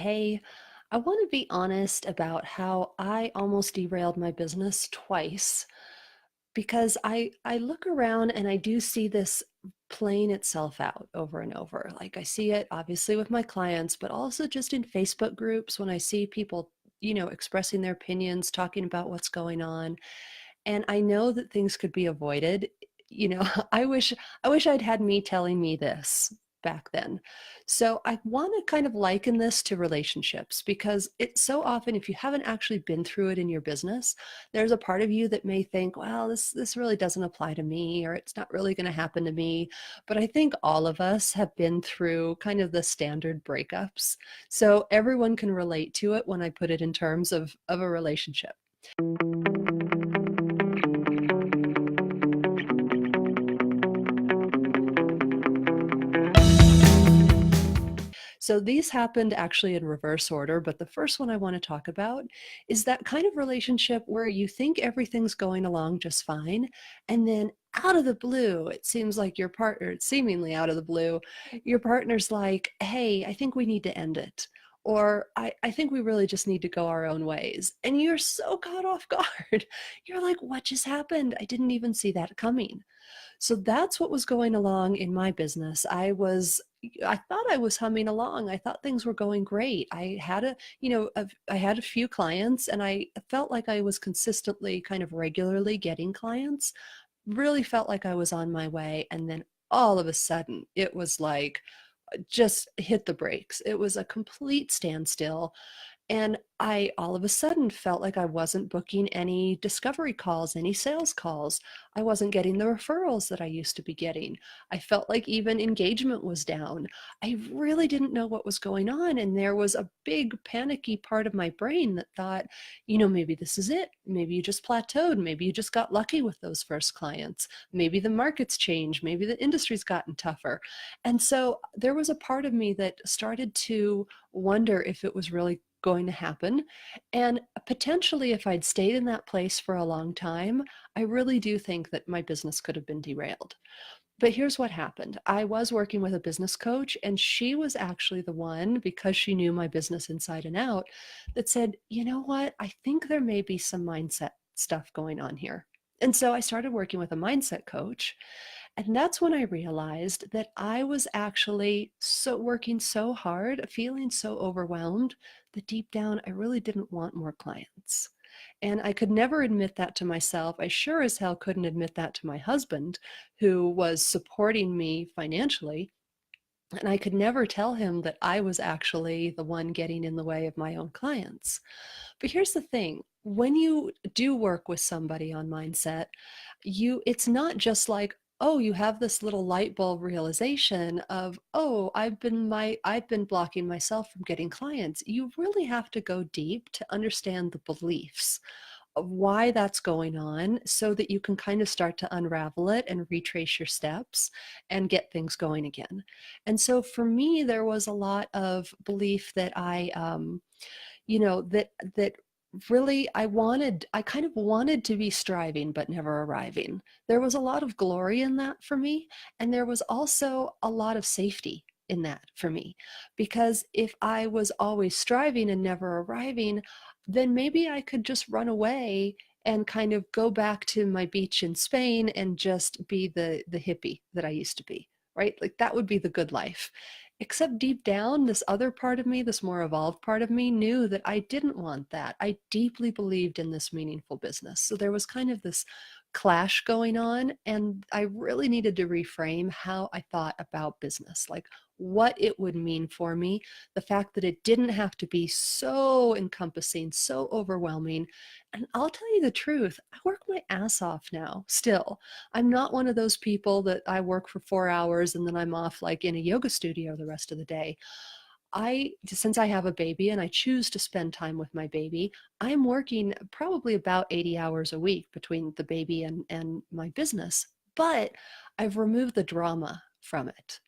Hey, I want to be honest about how I almost derailed my business twice because I look around and I do see this playing itself out over and over. Like I see it obviously with my clients, but also just in Facebook groups when I see people, expressing their opinions, talking about what's going on. And I know that things could be avoided. You know, I wish I'd had me telling me this back then. So I want to kind of liken this to relationships because it's so often if you haven't actually been through it in your business, there's a part of you that may think, well, this really doesn't apply to me or it's not really going to happen to me. But I think all of us have been through kind of the standard breakups. So everyone can relate to it when I put it in terms of a relationship. So these happened actually in reverse order, but the first one I want to talk about is that kind of relationship where you think everything's going along just fine, and then out of the blue, it seems like your partner, seemingly out of the blue, your partner's like, hey, I think we need to end it. Or I think we really just need to go our own ways. And you're so caught off guard. You're like, what just happened? I didn't even see that coming. So that's what was going along in my business. I thought I was humming along. I thought things were going great. I had I had a few clients and I felt like I was consistently kind of regularly getting clients. Really felt like I was on my way. And then all of a sudden it was like just hit the brakes. It was a complete standstill. And I all of a sudden felt like I wasn't booking any discovery calls, any sales calls. I wasn't getting the referrals that I used to be getting. I felt like even engagement was down. I really didn't know what was going on. And there was a big panicky part of my brain that thought, maybe this is it. Maybe you just plateaued. Maybe you just got lucky with those first clients. Maybe the market's changed. Maybe the industry's gotten tougher. And so there was a part of me that started to wonder if it was really going to happen. And potentially, if I'd stayed in that place for a long time, I really do think that my business could have been derailed. But here's what happened. I was working with a business coach, and she was actually the one, because she knew my business inside and out, that said, you know what? I think there may be some mindset stuff going on here. And so I started working with a mindset coach. And that's when I realized that I was actually so working so hard, feeling so overwhelmed that deep down I really didn't want more clients. And I could never admit that to myself. I sure as hell couldn't admit that to my husband, who was supporting me financially. And I could never tell him that I was actually the one getting in the way of my own clients. But here's the thing, when you do work with somebody on mindset, it's not just like, oh, you have this little light bulb realization of, oh, I've been blocking myself from getting clients. You really have to go deep to understand the beliefs of why that's going on so that you can kind of start to unravel it and retrace your steps and get things going again. And so for me, there was a lot of belief that that really I kind of wanted to be striving but never arriving. There was a lot of glory in that for me, and there was also a lot of safety in that for me, because if I was always striving and never arriving, then maybe I could just run away and kind of go back to my beach in Spain and just be the hippie that I used to be, right? Like that would be the good life. Except deep down, this other part of me, this more evolved part of me, knew that I didn't want that. I deeply believed in this meaningful business. So there was kind of this clash going on, and I really needed to reframe how I thought about business, like what it would mean for me, the fact that it didn't have to be so encompassing, so overwhelming. And I'll tell you the truth, I work my ass off now, still. I'm not one of those people that I work for 4 hours and then I'm off like in a yoga studio the rest of the day. Since I have a baby and I choose to spend time with my baby, I'm working probably about 80 hours a week between the baby and my business, but I've removed the drama from it.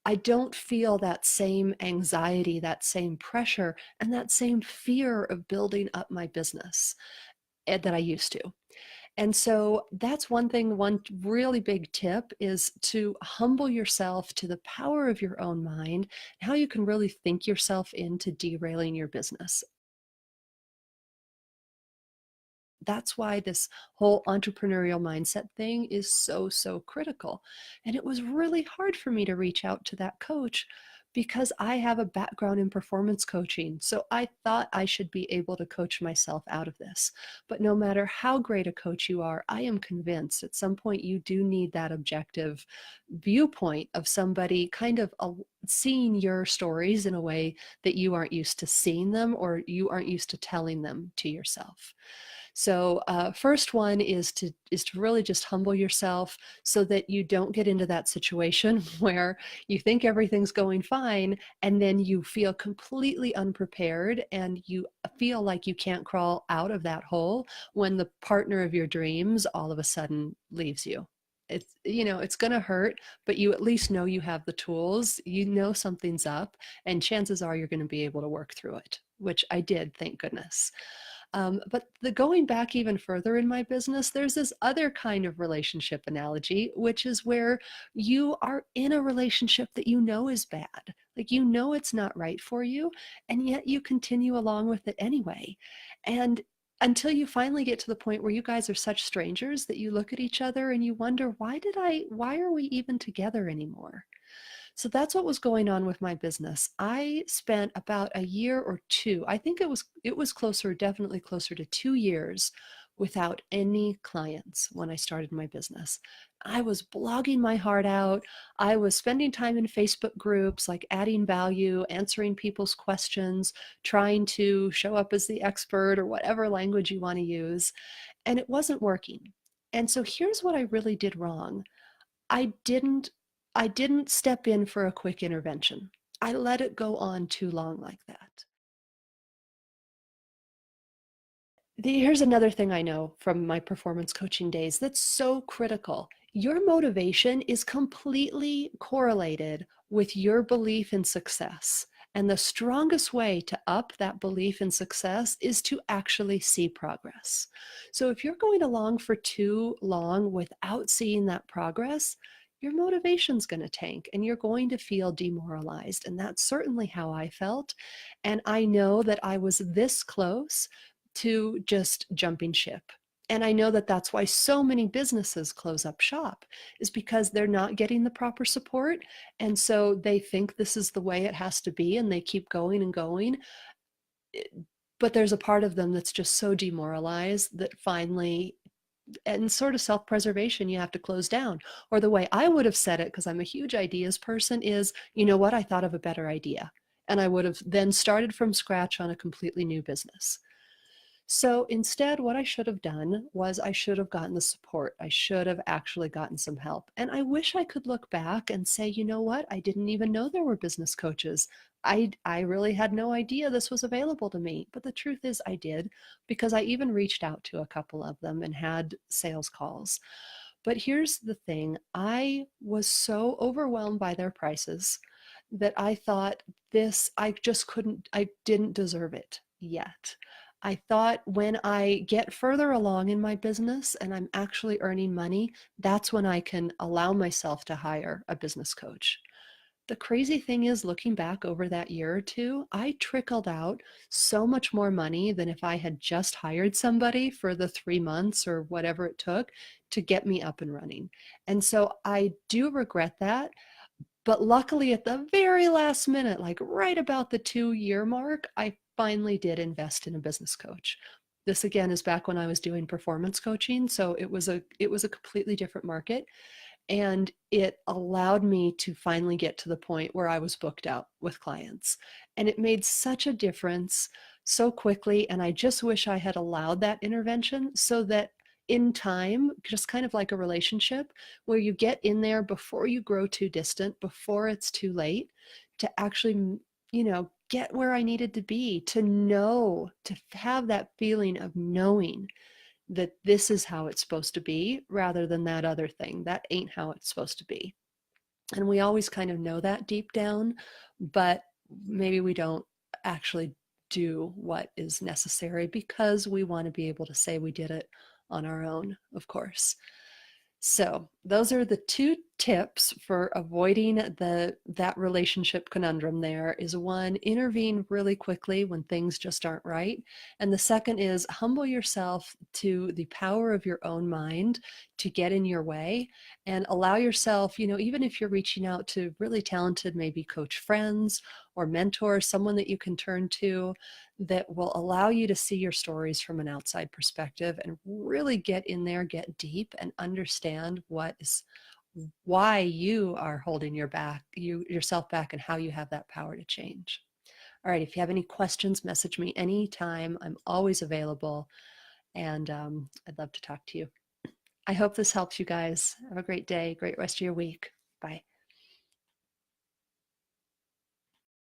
I don't feel that same anxiety, that same pressure, and that same fear of building up my business that I used to. And so that's one thing, one really big tip is to humble yourself to the power of your own mind, how you can really think yourself into derailing your business. That's why this whole entrepreneurial mindset thing is so, so critical. And it was really hard for me to reach out to that coach because I have a background in performance coaching. So I thought I should be able to coach myself out of this. But no matter how great a coach you are, I am convinced at some point you do need that objective viewpoint of somebody kind of seeing your stories in a way that you aren't used to seeing them or you aren't used to telling them to yourself. So first one is to really just humble yourself so that you don't get into that situation where you think everything's going fine and then you feel completely unprepared and you feel like you can't crawl out of that hole when the partner of your dreams all of a sudden leaves you. It's going to hurt, but you at least know you have the tools, you know something's up, and chances are you're going to be able to work through it, which I did, thank goodness. But the going back even further in my business, there's this other kind of relationship analogy, which is where you are in a relationship that you know is bad. Like you know it's not right for you, and yet you continue along with it anyway. And until you finally get to the point where you guys are such strangers that you look at each other and you wonder, why are we even together anymore? So that's what was going on with my business. I spent about a year or two, I think it was closer, definitely closer to 2 years without any clients when I started my business. I was blogging my heart out. I was spending time in Facebook groups, like adding value, answering people's questions, trying to show up as the expert or whatever language you want to use. And it wasn't working. And so here's what I really did wrong. I didn't I didn't step in for a quick intervention. I let it go on too long like that. Here's another thing I know from my performance coaching days that's so critical. Your motivation is completely correlated with your belief in success. And the strongest way to up that belief in success is to actually see progress. So if you're going along for too long without seeing that progress, your motivation's going to tank and you're going to feel demoralized. And that's certainly how I felt. And I know that I was this close to just jumping ship. And I know that that's why so many businesses close up shop, is because they're not getting the proper support. And so they think this is the way it has to be and they keep going and going. But there's a part of them that's just so demoralized that finally, and sort of self-preservation, you have to close down. Or the way I would have said it, because I'm a huge ideas person, is, you know what, I thought of a better idea. And I would have then started from scratch on a completely new business. So instead, what I should have done was I should have gotten the support. I should have actually gotten some help. And I wish I could look back and say, you know what? I didn't even know there were business coaches. I really had no idea this was available to me. But the truth is I did, because I even reached out to a couple of them and had sales calls. But here's the thing. I was so overwhelmed by their prices that I thought I just couldn't, I didn't deserve it yet. I thought when I get further along in my business and I'm actually earning money, that's when I can allow myself to hire a business coach. The crazy thing is, looking back over that year or two, I trickled out so much more money than if I had just hired somebody for the 3 months or whatever it took to get me up and running. And so I do regret that. But luckily, at the very last minute, like right about the 2 year mark, I finally did invest in a business coach. This again is back when I was doing performance coaching. So it was a completely different market. And it allowed me to finally get to the point where I was booked out with clients. And it made such a difference so quickly. And I just wish I had allowed that intervention so that in time, just kind of like a relationship, where you get in there before you grow too distant, before it's too late, to actually, get where I needed to be, to know, to have that feeling of knowing that this is how it's supposed to be rather than that other thing. That ain't how it's supposed to be. And we always kind of know that deep down, but maybe we don't actually do what is necessary because we want to be able to say we did it on our own, of course. So those are the two tips for avoiding that relationship conundrum. There is one, intervene really quickly when things just aren't right. And the second is humble yourself to the power of your own mind to get in your way, and allow yourself, even if you're reaching out to really talented, maybe coach friends or mentors, someone that you can turn to that will allow you to see your stories from an outside perspective and really get in there, get deep, and understand why you are holding yourself back and how you have that power to change. All right, if you have any questions, message me anytime. I'm always available, and I'd love to talk to you. I hope this helps you guys. Have a great day, great rest of your week. Bye.